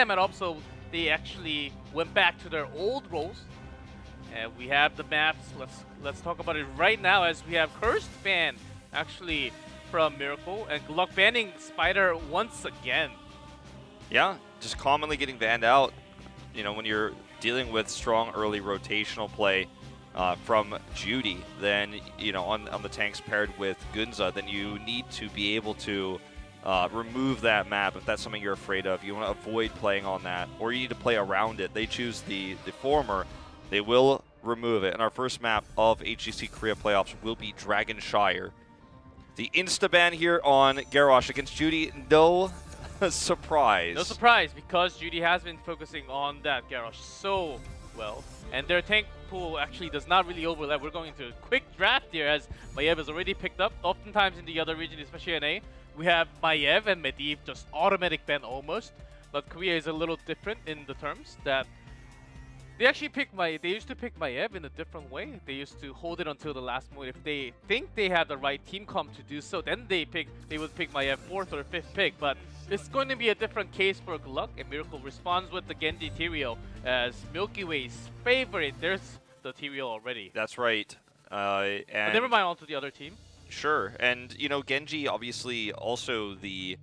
them at up, so they actually went back to their old roles. And we have the maps. Let's talk about it right now, as we have Cursed ban actually from Miracle and GLuck banning Spider once again. Yeah, just commonly getting banned out. You know, when you're dealing with strong early rotational play from Judy, then, you know, on the tanks paired with Gunza, then you need to be able to remove that map if that's something you're afraid of. You want to avoid playing on that, or you need to play around it. They choose the former. They will remove it. And our first map of HGC Korea playoffs will be Dragonshire. The insta-ban here on Garrosh against Judy, no surprise. No surprise, because Judy has been focusing on that Garrosh so well. And their tank pool actually does not really overlap. We're going to a quick draft here, as Maiev is already picked up. Oftentimes in the other region, especially NA, we have Maiev and Medivh just automatic ban almost. But Korea is a little different in the terms that they actually they used to pick Maiev in a different way. They used to hold it until the last moment. If they think they have the right team comp to do so, then they would pick Maiev 4th or 5th pick. But it's going to be a different case for GLuck, and Miracle responds with the Genji Tyrael as Milky Way's favorite. There's the Tyrael already. That's right. But never mind, on to the other team. Sure, and you know, Genji obviously also the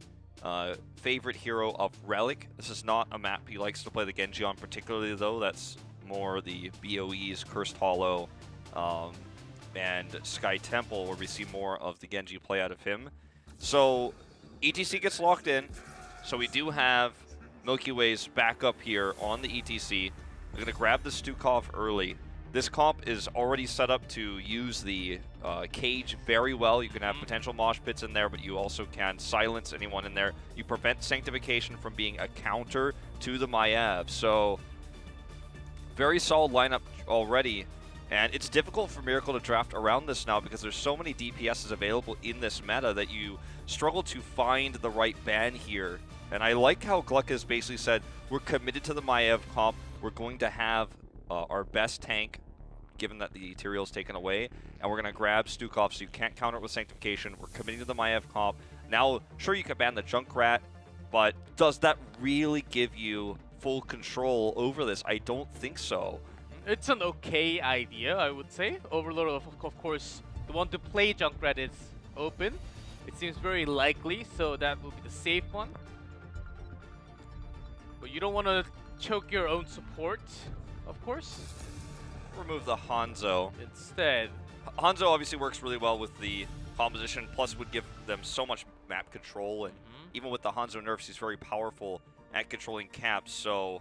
favorite hero of Relic. This is not a map he likes to play the Genji on particularly, though. That's more the BOEs, Cursed Hollow, and Sky Temple, where we see more of the Genji play out of him. So ETC gets locked in, so we do have Milky Way's backup here on the ETC. We're going to grab the Stukov early. This comp is already set up to use the cage very well. You can have potential mosh pits in there, but you also can silence anyone in there. You prevent Sanctification from being a counter to the Maiev. So very solid lineup already. And it's difficult for Miracle to draft around this now because there's so many DPSs available in this meta that you struggle to find the right ban here. And I like how GLuck has basically said, we're committed to the Maiev comp. We're going to have our best tank, given that the Tyrael's taken away, and we're going to grab Stukov so you can't counter it with Sanctification. We're committing to the Maiev comp. Now, sure, you can ban the Junkrat, but does that really give you full control over this? I don't think so. It's an okay idea, I would say. Overlord, of course, the one to play Junkrat is open. It seems very likely, so that will be the safe one. But you don't want to choke your own support, of course. Remove the Hanzo. Instead. Hanzo obviously works really well with the composition, plus would give them so much map control, and even with the Hanzo nerfs, he's very powerful at controlling caps, so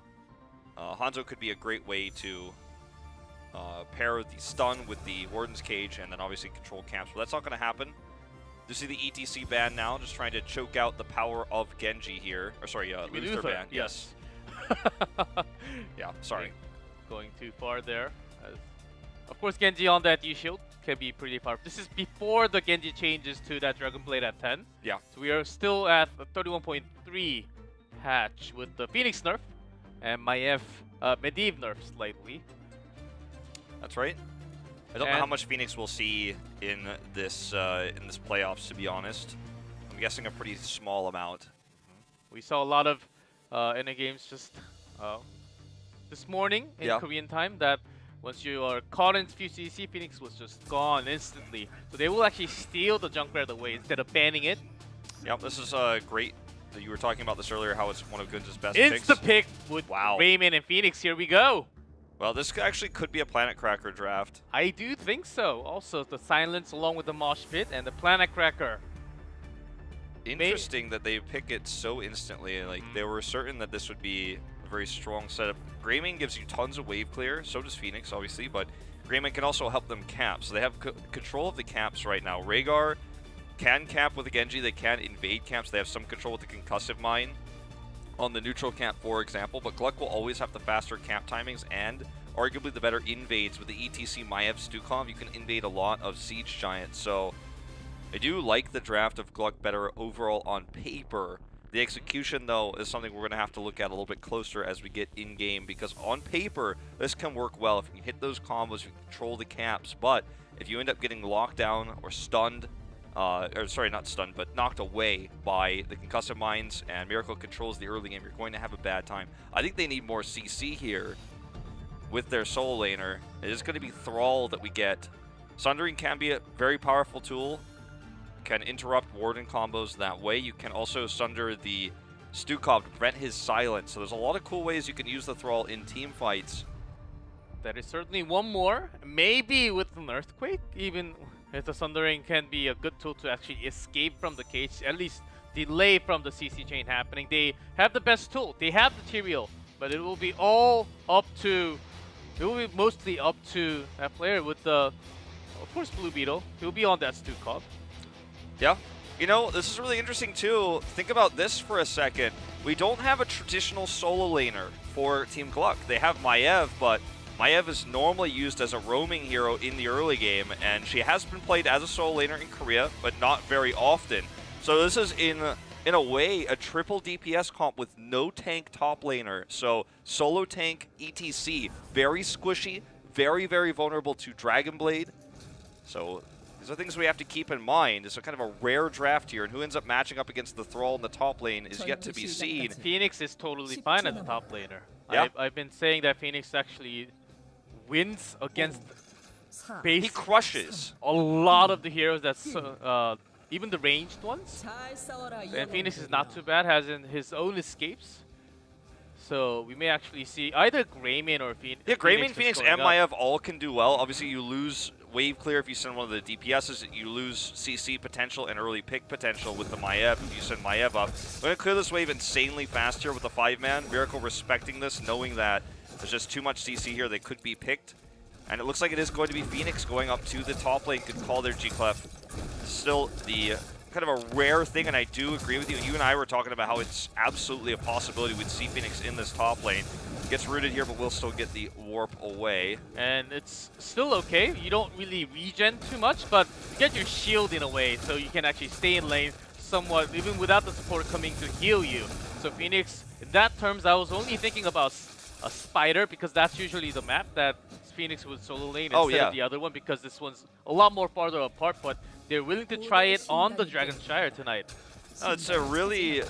Hanzo could be a great way to pair the stun with the Warden's Cage and then obviously control camps, but that's not going to happen. You see the ETC ban now, just trying to choke out the power of Genji here. Or sorry, Luther ban. Yes. Yeah, sorry. Going too far there. Of course, Genji on that E-Shield can be pretty powerful. This is before the Genji changes to that Dragon Blade at 10. Yeah. So we are still at the 31.3 hatch with the Phoenix nerf and Maiev Medivh nerf slightly. That's right. I don't know how much Phoenix we'll see in this playoffs, to be honest. I'm guessing a pretty small amount. We saw a lot of NA games just this morning in Korean time that once you are caught in FUCC, Phoenix was just gone instantly. So they will actually steal the Junkrat away instead of banning it. Yep, this is great. You were talking about this earlier, how it's one of Gunza's best picks. It's the pick with Raymond and Phoenix. Here we go. Well, this actually could be a Planet Cracker draft. I do think so. Also, the Silence along with the Mosh Pit and the Planet Cracker. Interesting that they pick it so instantly. Like, they were certain that this would be a very strong setup. Greymane gives you tons of wave clear. So does Phoenix, obviously. But Greymane can also help them cap. So they have control of the caps right now. Rhaegar can cap with the Genji. They can invade camps. They have some control with the Concussive Mine on the neutral camp, for example, but GLuck will always have the faster camp timings and arguably the better invades. With the ETC Maiev Stukov, you can invade a lot of Siege Giants, so I do like the draft of GLuck better overall on paper. The execution, though, is something we're going to have to look at a little bit closer as we get in-game, because on paper, this can work well. If you can hit those combos, you can control the camps, but if you end up getting locked down or stunned or sorry, not stunned, but knocked away by the concussive mines, and Miracle controls the early game, you're going to have a bad time. I think they need more CC here with their solo laner. It is going to be Thrall that we get. Sundering can be a very powerful tool. Can interrupt Warden combos that way. You can also sunder the Stukov to prevent his silence. So there's a lot of cool ways you can use the Thrall in team fights. That is certainly one more. Maybe with an Earthquake, even if the Sundering can be a good tool to actually escape from the cage, at least delay from the CC chain happening. They have the best tool. They have the material, but it will be all up to, it will be mostly up to that player with the, of course, Blue Beetle. He'll be on that Stukov. Yeah. You know, this is really interesting too. Think about this for a second. We don't have a traditional solo laner for Team GLuck. They have Maiev, but Maiev is normally used as a roaming hero in the early game, and she has been played as a solo laner in Korea, but not very often. So this is, in a way, a triple DPS comp with no tank top laner. So solo tank, ETC, very squishy, very, very vulnerable to Dragon Blade. So these are things we have to keep in mind. It's a kind of a rare draft here, and who ends up matching up against the Thrall in the top lane is yet to be seen. Phoenix is totally fine as a top laner. Yeah. I've been saying that Phoenix actually wins against base. He crushes a lot of the heroes that's even the ranged ones. And Phoenix is not too bad, has in his own escapes. So we may actually see either Greymane or Phoenix. Yeah, Greymane, Phoenix, and Maiev all can do well. Obviously, you lose wave clear if you send one of the DPSs. You lose CC potential and early pick potential with the Maiev if you send Maiev up. We're going to clear this wave insanely fast here with the 5-man. Miracle respecting this, knowing that there's just too much CC here. They could be picked. And it looks like it is going to be Phoenix going up to the top lane. Good call there, GLuck. Still the kind of a rare thing, and I do agree with you. You and I were talking about how it's absolutely a possibility we'd see Phoenix in this top lane. Gets rooted here, but we'll still get the warp away. And it's still okay. You don't really regen too much, but you get your shield in a way, so you can actually stay in lane somewhat, even without the support coming to heal you. So Phoenix, in that terms, I was only thinking about a spider, because that's usually the map that Phoenix would solo lane instead of the other one, because this one's a lot more farther apart, but they're willing to try it on the Dragonshire tonight. It's a really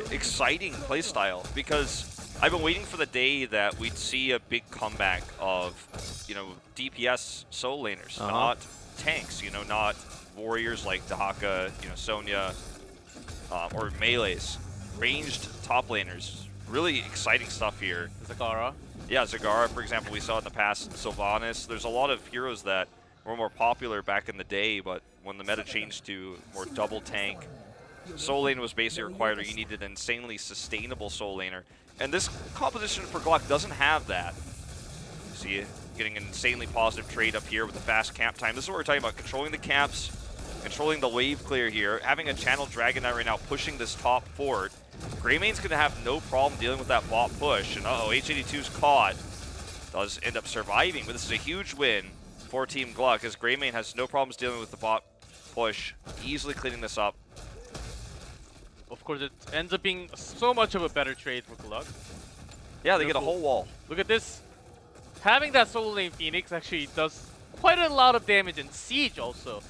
exciting playstyle, because I've been waiting for the day that we'd see a big comeback of, you know, DPS solo laners, not tanks, you know, not warriors like Dahaka, you know, Sonya, or melees. Ranged top laners. Really exciting stuff here. Zagara. Yeah, Zagara, for example, we saw in the past. Sylvanas. There's a lot of heroes that were more popular back in the day, but when the meta changed to more double tank, solo lane was basically required, or you needed an insanely sustainable solo laner. And this composition for GLuck doesn't have that. See, getting an insanely positive trade up here with the fast camp time. This is what we're talking about, controlling the camps, controlling the wave clear here, having a channel Dragon Knight right now pushing this top fort. Greymane's going to have no problem dealing with that bot push, and uh-oh, H82's caught. Does end up surviving, but this is a huge win for Team GLuck, as Greymane has no problems dealing with the bot push, easily cleaning this up. Of course, it ends up being so much of a better trade for GLuck. Yeah, they get a whole wall. Look at this. Having that solo lane Phoenix actually does quite a lot of damage in Siege also.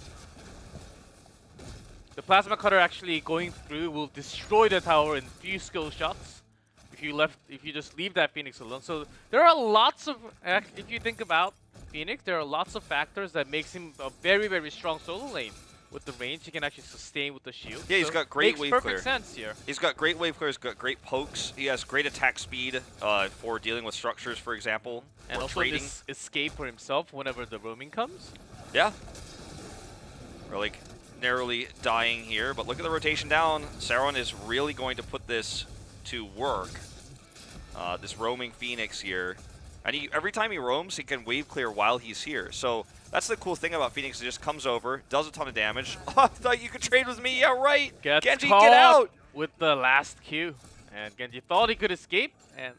The Plasma Cutter actually going through will destroy the tower in few skill shots if you just leave that Phoenix alone. So there are lots of, if you think about Phoenix, there are lots of factors that makes him a very, very strong solo lane. With the range, he can actually sustain with the shield. Yeah, he's got great wave clear. Makes perfect sense here. He's got great wave clear, he's got great pokes, he has great attack speed for dealing with structures, for example, and or also trading. This escape for himself whenever the roaming comes. Yeah. We're like narrowly dying here, but look at the rotation down. Sauron is really going to put this to work. This roaming Phoenix here. And every time he roams, he can wave clear while he's here. So that's the cool thing about Phoenix. It just comes over, does a ton of damage. Oh, I thought you could trade with me. Yeah, right. Genji, get out! With the last Q. And Genji thought he could escape, and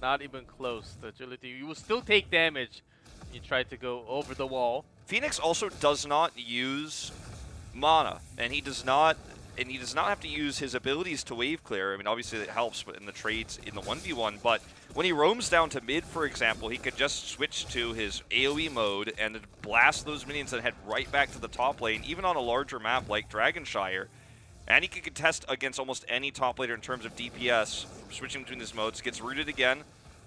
not even close. The agility, you will still take damage. You try to go over the wall. Phoenix also does not use mana, and he does not and he does not have to use his abilities to wave clear. I mean, obviously it helps in the trades in the 1v1, but when he roams down to mid, for example, he could just switch to his AoE mode and blast those minions and head right back to the top lane, even on a larger map like Dragonshire. And he can contest against almost any top laner in terms of DPS, switching between these modes. Gets rooted again,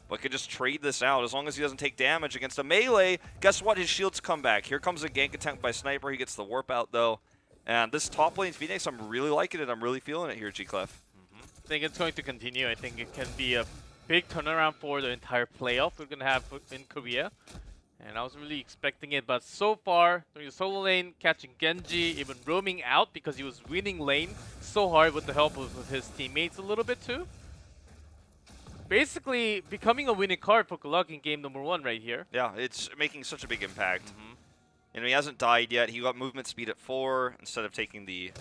but could just trade this out as long as he doesn't take damage against a melee. Guess what? His shields come back. Here comes a gank attempt by Sniper. He gets the warp out, though. And this top lane Phoenix, I'm really liking it. I'm really feeling it here, GLuck. I think it's going to continue. I think it can be a big turnaround for the entire playoff we're going to have in Korea. And I was really expecting it, but so far, during the solo lane, catching Genji, even roaming out because he was winning lane so hard with the help of his teammates a little bit too. Basically, becoming a winning card for GLuck in game number 1 right here. Yeah, it's making such a big impact. And he hasn't died yet. He got movement speed at 4 instead of taking the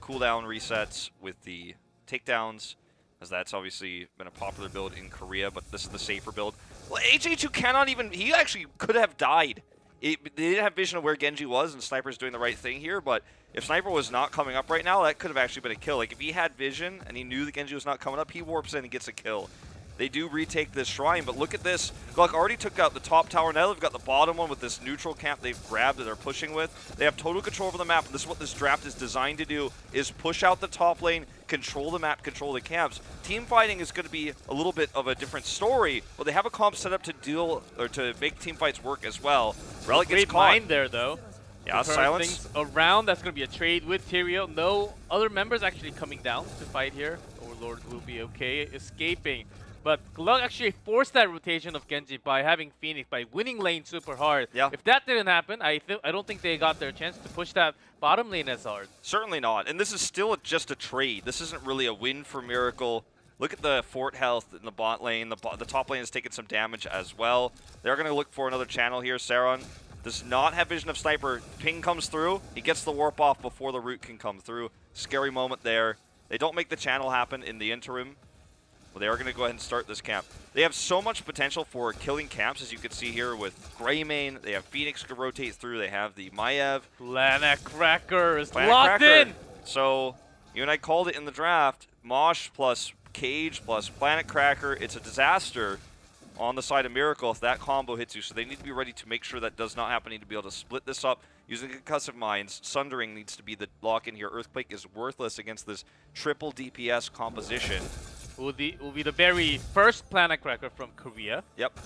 cooldown resets with the takedowns, as that's obviously been a popular build in Korea, but this is the safer build. Well, HG2 cannot even... He actually could have died. They didn't have vision of where Genji was, and Sniper's doing the right thing here, but if Sniper was not coming up right now, that could have actually been a kill. Like, if he had vision and he knew that Genji was not coming up, he warps in and gets a kill. They do retake this shrine, but look at this. GLuck already took out the top tower. Now they've got the bottom one with this neutral camp they've grabbed that they're pushing with. They have total control over the map, and this is what this draft is designed to do, is push out the top lane, control the map, control the camps. Team fighting is going to be a little bit of a different story, but they have a comp set up to deal, or to make team fights work as well. Relic gets caught. Great mind there, though. Yeah, silence. Things around, that's going to be a trade with Tyrael. No other members actually coming down to fight here. Overlord will be okay, escaping. But GLuck actually forced that rotation of Genji by having Phoenix, by winning lane super hard. Yeah. If that didn't happen, I don't think they got their chance to push that bottom lane as hard. Certainly not. And this is still just a trade. This isn't really a win for Miracle. Look at the fort health in the bot lane. The top lane has taken some damage as well. They're going to look for another channel here. Saron does not have vision of Sniper. Ping comes through. He gets the warp off before the root can come through. Scary moment there. They don't make the channel happen in the interim. Well, they are going to go ahead and start this camp. They have so much potential for killing camps, as you can see here with Greymane. They have Phoenix to rotate through. They have the Maiev. Planet Cracker is locked in! So, you and I called it in the draft. Mosh plus Cage plus Planet Cracker. It's a disaster on the side of Miracle if that combo hits you. So they need to be ready to make sure that does not happen. They need to be able to split this up using concussive mines. Sundering needs to be the lock-in here. Earthquake is worthless against this triple DPS composition. Will be the very first Planet Cracker from Korea. Yep.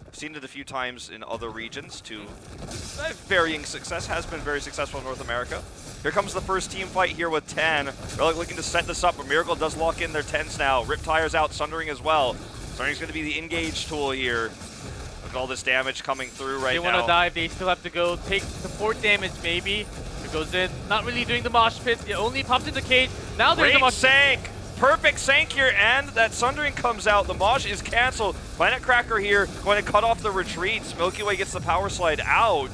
I've seen it a few times in other regions to varying success. Has been very successful in North America. Here comes the first team fight here with 10. Relic looking to set this up, but Miracle does lock in their 10s now. Rip Tire's out, Sundering as well. Sundering's going to be the engage tool here. Look at all this damage coming through right now. They want to dive, they still have to go take support damage maybe. It goes in, not really doing the mosh pit. It only pops into cage. Now there's a mosh sank! Perfect sank here, and that Sundering comes out. The Mosh is canceled. Planet Cracker here going to cut off the retreats. Milky Way gets the power slide out.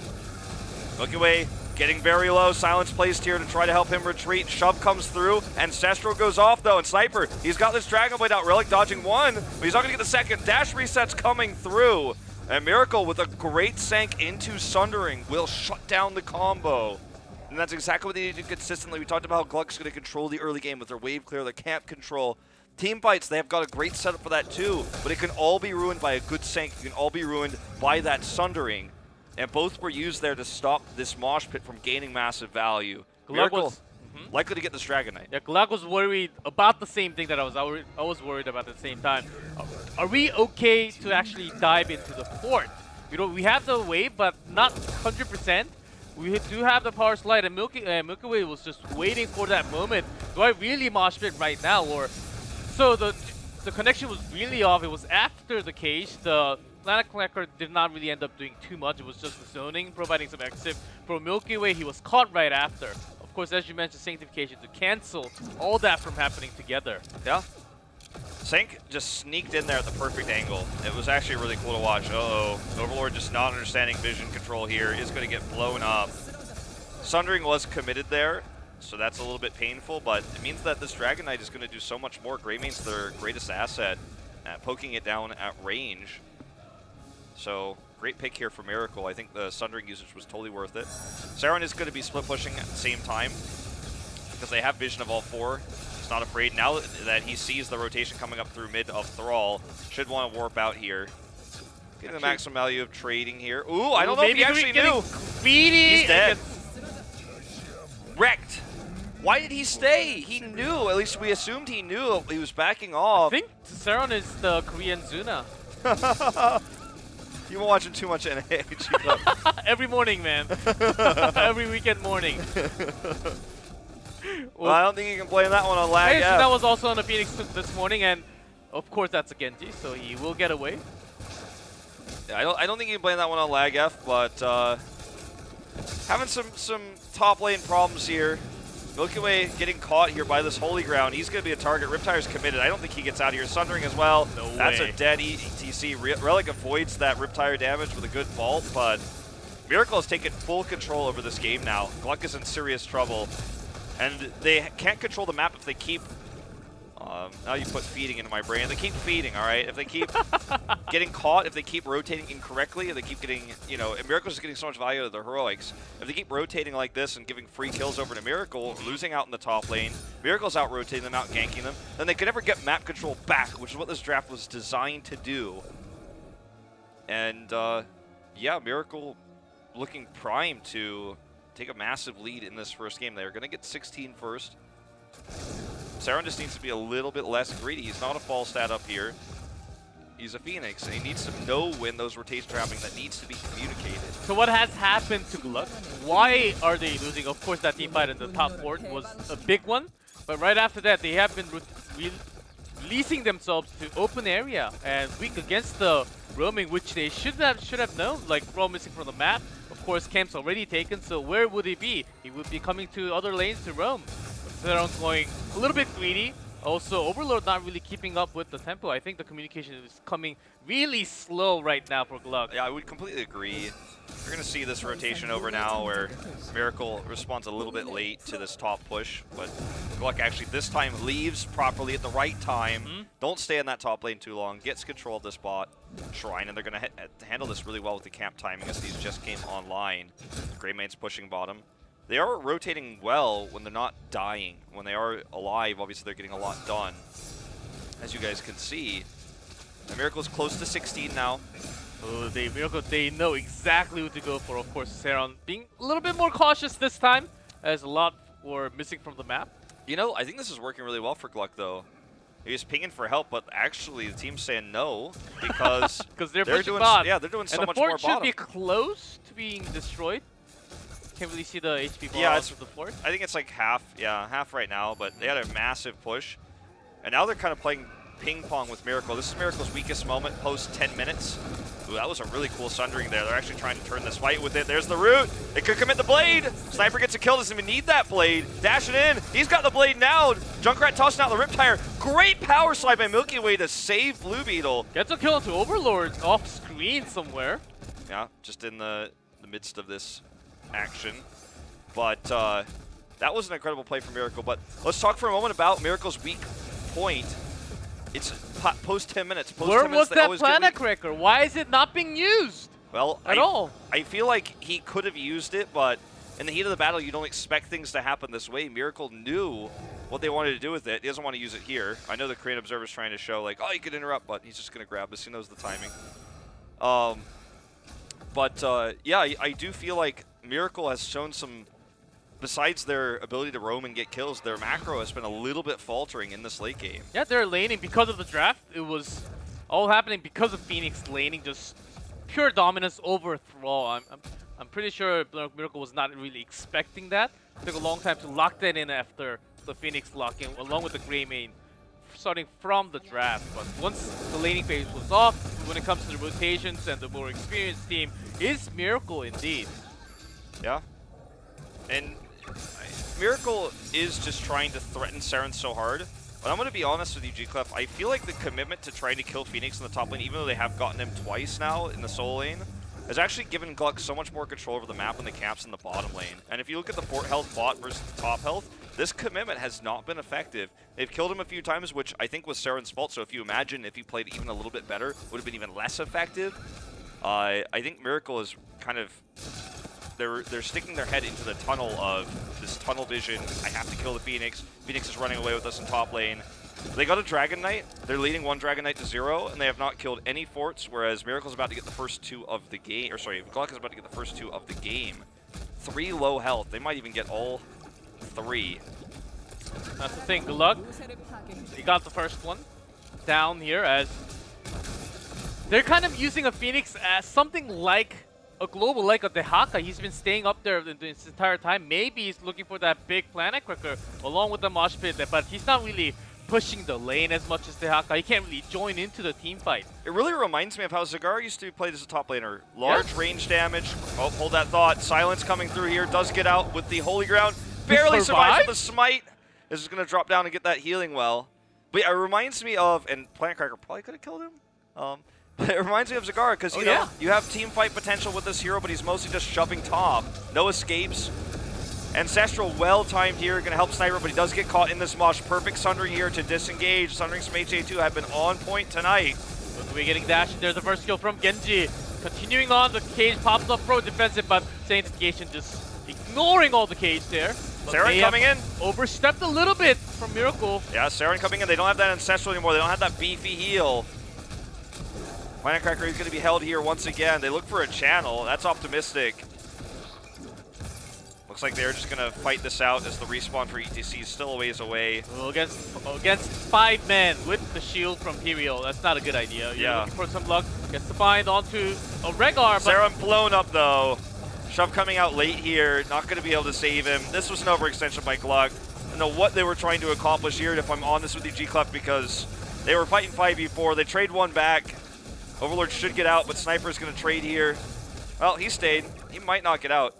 Milky Way getting very low. Silence placed here to try to help him retreat. Shove comes through, and Sestral goes off though. And Sniper, he's got this Dragon Blade out. Relic dodging one, but he's not going to get the second. Dash resets coming through. And Miracle with a great sank into Sundering will shut down the combo. And that's exactly what they need to do consistently. We talked about how GLuck's going to control the early game with their wave clear, their camp control. Team fights, they have got a great setup for that too, but it can all be ruined by a good sank. It can all be ruined by that Sundering. And both were used there to stop this mosh pit from gaining massive value. Miracle likely to get this Dragon Knight. Yeah, GLuck was worried about the same thing that I was worried about at the same time. Are we okay to actually dive into the fort? You know, we have the wave, but not 100%. We do have the power slide, and Milky Way was just waiting for that moment. Do I really mosh pit right now? Or so the connection was really off. It was after the cage. The Planet Cracker did not really end up doing too much. It was just the zoning, providing some exit. For Milky Way, he was caught right after. Of course, as you mentioned, Sanctification to cancel all that from happening together. Yeah. Sank just sneaked in there at the perfect angle. It was actually really cool to watch. Uh-oh. Overlord just not understanding vision control here is going to get blown up. Sundering was committed there, so that's a little bit painful, but it means that this Dragon Knight is going to do so much more. Greymane's their greatest asset at poking it down at range. So, great pick here for Miracle. I think the Sundering usage was totally worth it. Saron is going to be split pushing at the same time. because they have vision of all four. He's not afraid. Now that he sees the rotation coming up through mid of Thrall, should want to warp out here. Getting the maximum value of trading here. Ooh, I don't know if he actually knew. He's dead. Wrecked. Why did he stay? He knew. At least we assumed he knew. He was backing off. I think Saron is the Korean Zuna. You've been watching too much NA. Every morning, man. Every weekend morning. Well, I don't think you can blame that one on lag. Hey, so that was also on the Phoenix this morning, and of course that's a Genji, so he will get away. Yeah, I don't think you can blame that one on lag F, but having some top lane problems here. Milky Way getting caught here by this holy ground. He's going to be a target. Riptire's committed. I don't think he gets out of here. Sundering as well. No That's way. a dead ETC. Relic avoids that Riptire damage with a good vault, but Miracle has taken full control over this game now. GLuck is in serious trouble, and they can't control the map if they keep... now you put feeding into my brain. They keep feeding, all right? If they keep getting caught, if they keep rotating incorrectly, if they keep getting, you know, Miracle's getting so much value out of the heroics. If they keep rotating like this and giving free kills over to Miracle, losing out in the top lane, Miracle's out rotating them, out ganking them, then they could never get map control back, which is what this draft was designed to do. And, yeah, Miracle looking primed to take a massive lead in this first game. They're going to get 16 first. Saron just needs to be a little bit less greedy. He's not a fall stat up here. He's a Phoenix, and he needs to know when those rotation trapping that needs to be communicated. So what has happened to GLuck? Why are they losing? Of course, that team fight in the top port was a big one, but right after that, they have been releasing themselves to open area and weak against the roaming, which they should have known. Like Thrall missing from the map. Of course, camp's already taken, so where would he be? He would be coming to other lanes to roam. Saron's going a little bit greedy. Also, Overlord not really keeping up with the tempo. I think the communication is coming really slow right now for GLuck. Yeah, I would completely agree. You're going to see this rotation over now where Miracle responds a little bit late to this top push, but GLuck actually this time leaves properly at the right time. Don't stay in that top lane too long. Gets control of this bot Shrine, and they're going to handle this really well with the camp timing as these just came online. Greymaine's pushing bottom. They are rotating well when they're not dying. When they are alive, obviously they're getting a lot done, as you guys can see. The Miracle's close to 16 now. Oh, Miracle, they know exactly what to go for. Of course, Saron being a little bit more cautious this time, as a lot were missing from the map. You know, I think this is working really well for GLuck, though. He's pinging for help, but actually the team's saying no because they're doing bot. Yeah, they're doing so much more more bottom. And the fort should be close to being destroyed. Can't really see the HP bar off of the fort. I think it's like half, yeah, half right now, but they had a massive push. And now they're kind of playing ping pong with Miracle. This is Miracle's weakest moment post 10 minutes. Ooh, that was a really cool sundering there. They're actually trying to turn this fight with it. There's the root. It could commit the blade. Sniper gets a kill. Doesn't even need that blade. Dash it in. He's got the blade now. Junkrat tossing out the Riptire. Great power slide by Milky Way to save Blue Beetle. Gets a kill into Overlord off screen somewhere. Yeah, just in the midst of this action. But that was an incredible play from Miracle. But let's talk for a moment about Miracle's weak point. It's post 10 minutes. Post Where 10 minutes, was that Planet Cracker? Why is it not being used? Well, at all? I feel like he could have used it, but in the heat of the battle, you don't expect things to happen this way. Miracle knew what they wanted to do with it. He doesn't want to use it here. I know the Korean Observer's trying to show, like, oh, you could interrupt, but he's just going to grab this. He knows the timing. Yeah, I do feel like Miracle has shown some... Besides their ability to roam and get kills, their macro has been a little bit faltering in this late game. Yeah, they're laning because of the draft. It was all happening because of Phoenix laning, just pure dominance over Thrall. I'm pretty sure Miracle was not really expecting that. It took a long time to lock that in after the Phoenix lock-in, along with the Greymane, starting from the draft. But once the laning phase was off, when it comes to the rotations and the more experienced team, is Miracle indeed. Yeah. And Miracle is just trying to threaten Saron so hard. But I'm going to be honest with you, GLuck. I feel like the commitment to trying to kill Phoenix in the top lane, even though they have gotten him twice now in the solo lane, has actually given GLuck so much more control over the map and the camps in the bottom lane. And if you look at the fort health bot versus the top health, this commitment has not been effective. They've killed him a few times, which I think was Saron's fault. So if you imagine if he played even a little bit better, it would have been even less effective. I think Miracle is kind of... they're sticking their head into the tunnel of this tunnel vision. I have to kill the Phoenix. Phoenix is running away with us in top lane. They got a Dragon Knight. They're leading one Dragon Knight to 0, and they have not killed any forts, whereas Miracle's about to get the first 2 of the game. Or sorry, GLuck is about to get the first 2 of the game. 3 low health. They might even get all 3. That's the thing, GLuck. He got the first one down here as they're kind of using a Phoenix as something like a global, like a Dehaka. He's been staying up there this entire time. Maybe he's looking for that big planet cracker along with the mosh pit, but he's not really pushing the lane as much as Dehaka. He can't really join into the team fight. It really reminds me of how Zagara used to be played as a top laner. Large range damage. Oh, hold that thought. Silence coming through here. Does get out with the Holy Ground. Barely survives with the smite. This is going to drop down and get that healing well. But yeah, it reminds me of, and Planet Cracker probably could have killed him. But it reminds me of Zagara because, you know, you have team fight potential with this hero, but he's mostly just shoving top. No escapes. Ancestral well-timed here, going to help Sniper, but he does get caught in this mosh. Perfect Sundering here to disengage. Sundering from HA2 have been on point tonight. We're getting dashed. There's the first kill from Genji. Continuing on, the cage pops up pro defensive, but Sanctification just ignoring all the cage there. Saren coming in. Overstepped a little bit from Miracle. Yeah, Saren coming in. They don't have that Ancestral anymore. They don't have that beefy heal. Planet Cracker is going to be held here once again. They look for a channel. That's optimistic. Looks like they're just going to fight this out as the respawn for ETC is still a ways away. Well, against 5 men with the shield from Imperial, that's not a good idea. You're looking for some luck. Gets the bind onto a Rehgar. Saren blown up though. Shove coming out late here. Not going to be able to save him. This was an overextension by GLuck. I don't know what they were trying to accomplish here, if I'm honest with you, GLuck, because they were fighting 5v4. They trade one back. Overlord should get out, but Sniper's going to trade here. Well, he stayed. He might not get out.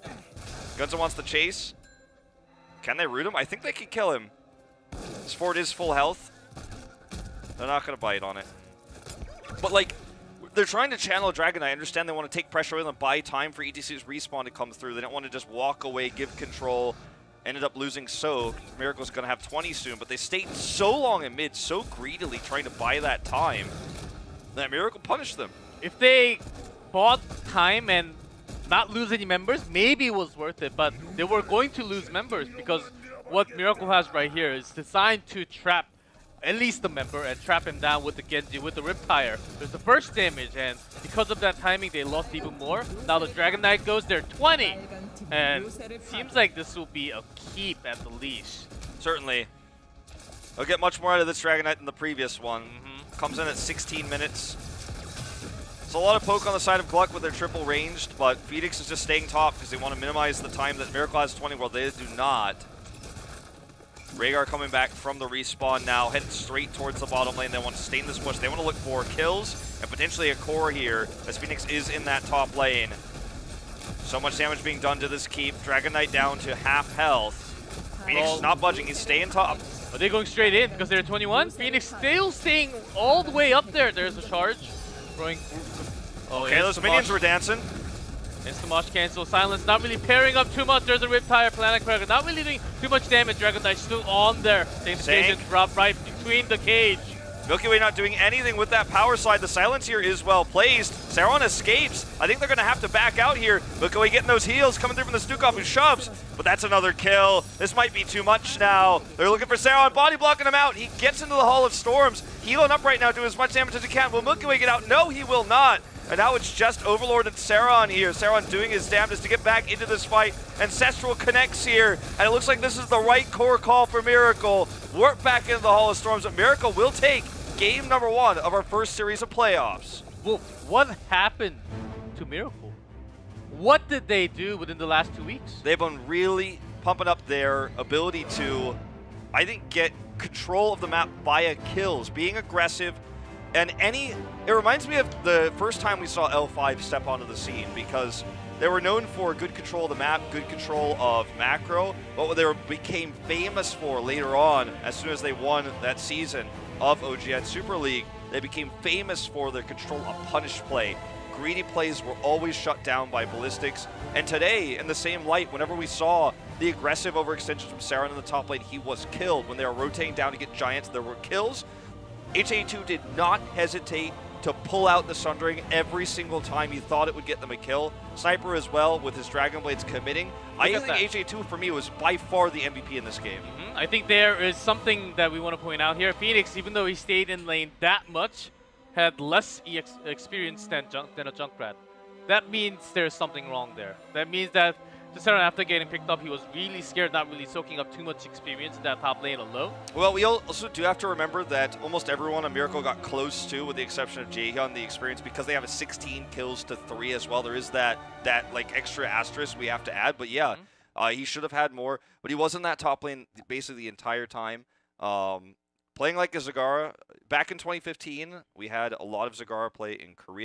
Gunza wants to chase. Can they root him? I think they can kill him. This fort is full health. They're not going to bite on it. But, like, they're trying to channel a Dragon Knight. I understand they want to take pressure away and buy time for ETC's respawn to come through. They don't want to just walk away, give control. Ended up losing Soak. Miracle's going to have 20 soon, but they stayed so long in mid, so greedily trying to buy that time, that Miracle punished them. If they bought time and not lose any members, maybe it was worth it, but they were going to lose members because what Miracle has right here is designed to trap at least the member and trap him down with the Genji, with the Riptire. There's the first damage, and because of that timing, they lost even more. Now the Dragon Knight goes there, 20! And it seems like this will be a keep at the least. Certainly. They'll get much more out of this Dragon Knight than the previous one. Comes in at 16 minutes. So a lot of poke on the side of GLuck with their triple ranged, but Phoenix is just staying top because they want to minimize the time that Miracle has 20, while they do not. Rehgar coming back from the respawn now, headed straight towards the bottom lane. They want to stay in this push. They want to look for kills and potentially a core here, as Phoenix is in that top lane. So much damage being done to this keep. Dragon Knight down to half health. Phoenix is not budging. He's staying top. Are they going straight in because they're 21? Phoenix still staying all the way up there. There's a charge. Throwing. Okay, those minions were dancing. Insta-mosh cancel. Silence not really pairing up too much. There's a Riptire, Planet Cracker. Not really doing too much damage. Dragon Knight still on there. Same station drop right between the cage. Milky Way not doing anything with that power slide. The silence here is well placed. Saron escapes. I think they're going to have to back out here. Milky Way getting those heals coming through from the Stukov, who shoves. But that's another kill. This might be too much now. They're looking for Saron, body blocking him out. He gets into the Hall of Storms. Healing up right now, do as much damage as he can. Will Milky Way get out? No, he will not. And now it's just Overlord and Saron here. Saron doing his damnedest to get back into this fight. Ancestral connects here. And it looks like this is the right core call for Miracle. Warp back into the Hall of Storms, but Miracle will take game number 1 of our first series of playoffs. Well, what happened to Miracle? What did they do within the last 2 weeks? They've been really pumping up their ability to, I think, get control of the map via kills, being aggressive. And it reminds me of the first time we saw L5 step onto the scene, because they were known for good control of the map, good control of macro, but what they became famous for later on, as soon as they won that season of OGN Super League, they became famous for their control of punish play. Greedy plays were always shut down by Ballistics, and today, in the same light, whenever we saw the aggressive overextensions from Saron in the top lane, he was killed. When they were rotating down to get Giants, there were kills. HA2 did not hesitate to pull out the Sundering every single time he thought it would get them a kill. Sniper as well, with his Dragon Blades committing. I think HA2 for me was by far the MVP in this game. I think there is something that we want to point out here. Phoenix, even though he stayed in lane that much, had less experience than a Junkrat. That means there's something wrong there. That means that after getting picked up, he was really scared, not really soaking up too much experience in that top lane alone. Well, we also do have to remember that almost everyone on Miracle got close to, with the exception of Jaehyun, the experience, because they have a 16 kills to 3 as well. There is that like extra asterisk we have to add. But yeah, he should have had more. But he was in that top lane basically the entire time. Playing like a Zagara. Back in 2015, we had a lot of Zagara play in Korea.